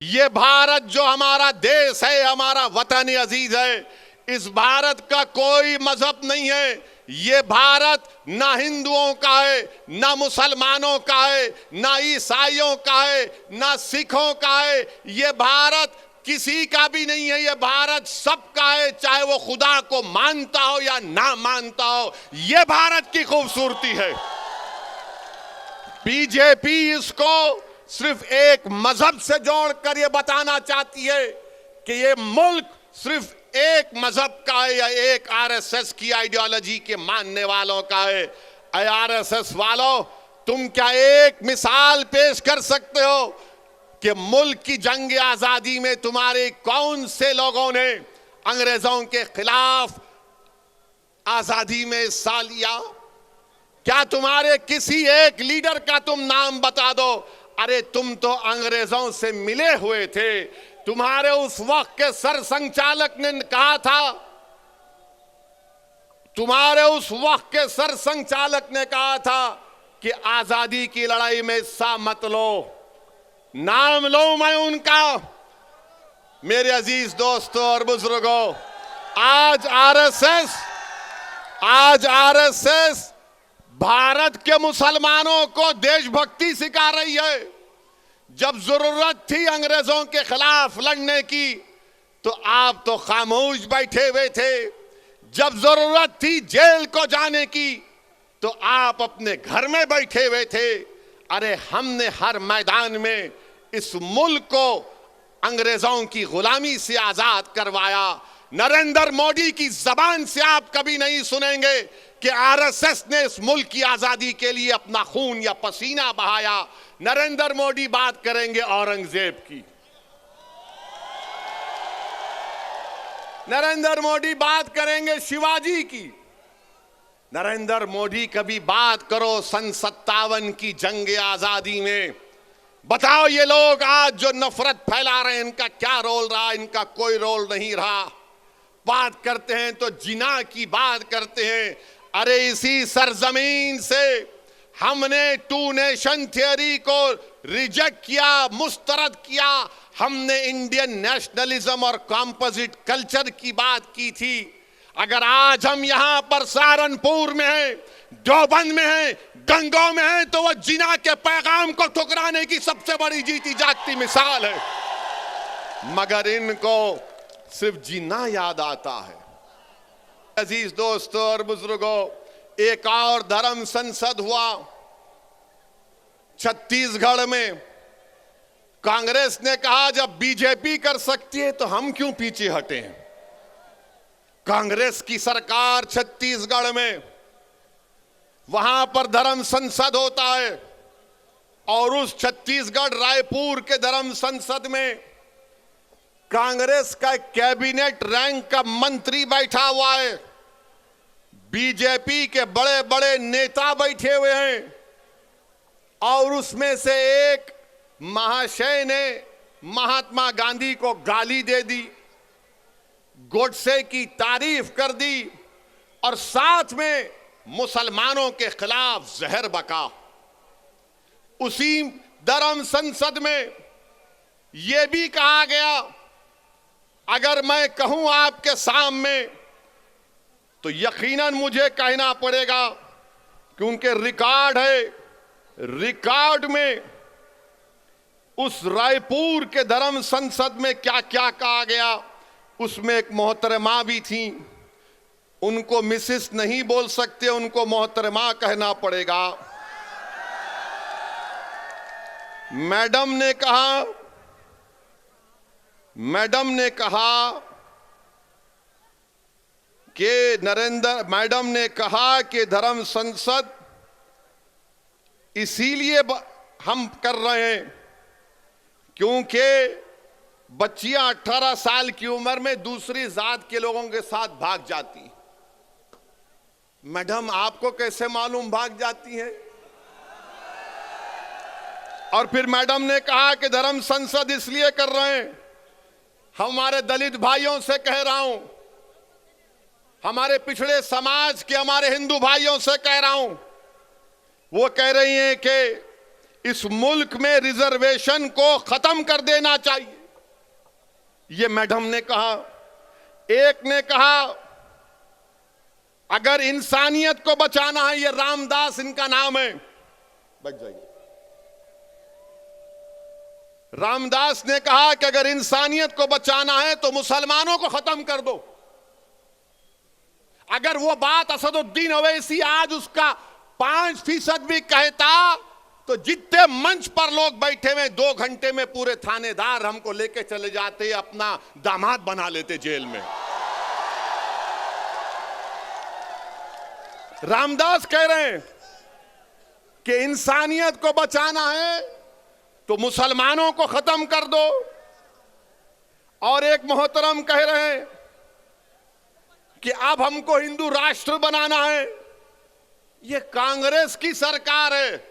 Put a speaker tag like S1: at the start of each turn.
S1: ये भारत जो हमारा देश है, हमारा वतन अजीज है, इस भारत का कोई मजहब नहीं है। ये भारत ना हिंदुओं का है, ना मुसलमानों का है, ना ईसाइयों का है, ना सिखों का है। ये भारत किसी का भी नहीं है। ये भारत सबका है, चाहे वो खुदा को मानता हो या ना मानता हो। ये भारत की खूबसूरती है। बीजेपी इसको सिर्फ एक मजहब से जोड़कर ये बताना चाहती है कि ये मुल्क सिर्फ एक मजहब का है या एक आरएसएस की आइडियोलॉजी के मानने वालों का है। आरएसएस वालों, तुम क्या एक मिसाल पेश कर सकते हो कि मुल्क की जंग आजादी में तुम्हारे कौन से लोगों ने अंग्रेजों के खिलाफ आजादी में हिस्सा लिया? क्या तुम्हारे किसी एक लीडर का तुम नाम बता दो। अरे तुम तो अंग्रेजों से मिले हुए थे। तुम्हारे उस वक्त के सरसंघचालक ने कहा था, तुम्हारे उस वक्त के सरसंघचालक ने कहा था कि आजादी की लड़ाई में हिस्सा मत लो। नाम लो मैं उनका। मेरे अजीज दोस्तों और बुजुर्गों, आज आरएसएस भारत के मुसलमानों को देशभक्ति सिखा रही है। जब जरूरत थी अंग्रेजों के खिलाफ लड़ने की तो आप तो खामोश बैठे हुए थे। जब जरूरत थी जेल को जाने की तो आप अपने घर में बैठे हुए थे। अरे हमने हर मैदान में इस मुल्क को अंग्रेजों की गुलामी से आजाद करवाया। नरेंद्र मोदी की जबान से आप कभी नहीं सुनेंगे कि आरएसएस ने इस मुल्क की आजादी के लिए अपना खून या पसीना बहाया। नरेंद्र मोदी बात करेंगे औरंगजेब की, नरेंद्र मोदी बात करेंगे शिवाजी की। नरेंद्र मोदी कभी बात करो सन 57 की जंग आजादी में। बताओ ये लोग आज जो नफरत फैला रहे हैं, इनका क्या रोल रहा? इनका कोई रोल नहीं रहा। बात करते हैं तो जिना की बात करते हैं। अरे इसी सरजमीन से हमने टू नेशन थियरी को रिजेक्ट किया, मुस्तरद किया। हमने इंडियन नेशनलिज्म और कॉम्पोजिट कल्चर की बात की थी। अगर आज हम यहां पर सहारनपुर में हैं, देवबंद में हैं, गंगों में हैं, तो वह जिना के पैगाम को ठुकराने की सबसे बड़ी जीती जागती मिसाल है। मगर इनको सिर्फ जिना याद आता है। अजीज दोस्तों और बुजुर्गों, एक और धर्म संसद हुआ छत्तीसगढ़ में। कांग्रेस ने कहा जब बीजेपी कर सकती है तो हम क्यों पीछे हटे हैं। कांग्रेस की सरकार छत्तीसगढ़ में, वहां पर धर्म संसद होता है और उस छत्तीसगढ़ रायपुर के धर्म संसद में कांग्रेस का कैबिनेट रैंक का मंत्री बैठा हुआ है। बीजेपी के बड़े बड़े नेता बैठे हुए हैं और उसमें से एक महाशय ने महात्मा गांधी को गाली दे दी, गोडसे की तारीफ कर दी और साथ में मुसलमानों के खिलाफ जहर बका। उसी धर्म संसद में यह भी कहा गया, अगर मैं कहूं आपके सामने तो यकीनन मुझे कहना पड़ेगा क्योंकि रिकॉर्ड है। रिकॉर्ड में उस रायपुर के धर्म संसद में क्या क्या कहा गया, उसमें एक मोहतरमा भी थी। उनको मिसेस नहीं बोल सकते, उनको मोहतरमा कहना पड़ेगा। मैडम ने कहा मैडम ने कहा कि धर्म संसद इसीलिए हम कर रहे हैं क्योंकि बच्चियां 18 साल की उम्र में दूसरी जात के लोगों के साथ भाग जाती। मैडम आपको कैसे मालूम भाग जाती हैं? और फिर मैडम ने कहा कि धर्म संसद इसलिए कर रहे हैं, हमारे दलित भाइयों से कह रहा हूं, हमारे पिछड़े समाज के हमारे हिंदू भाइयों से कह रहा हूं। वो कह रही हैं कि इस मुल्क में रिजर्वेशन को खत्म कर देना चाहिए। ये मैडम ने कहा। एक ने कहा अगर इंसानियत को बचाना है, ये रामदास इनका नाम है, बच जाइए। रामदास ने कहा कि अगर इंसानियत को बचाना है तो मुसलमानों को खत्म कर दो। अगर वो बात असदुद्दीन ओवैसी आज उसका 5% भी कहता तो जितने मंच पर लोग बैठे हुए 2 घंटे में पूरे थानेदार हमको लेके चले जाते, अपना दामाद बना लेते जेल में। रामदास कह रहे हैं कि इंसानियत को बचाना है तो मुसलमानों को खत्म कर दो। और एक मोहतरम कह रहे हैं कि अब हमको हिंदू राष्ट्र बनाना है। ये कांग्रेस की सरकार है।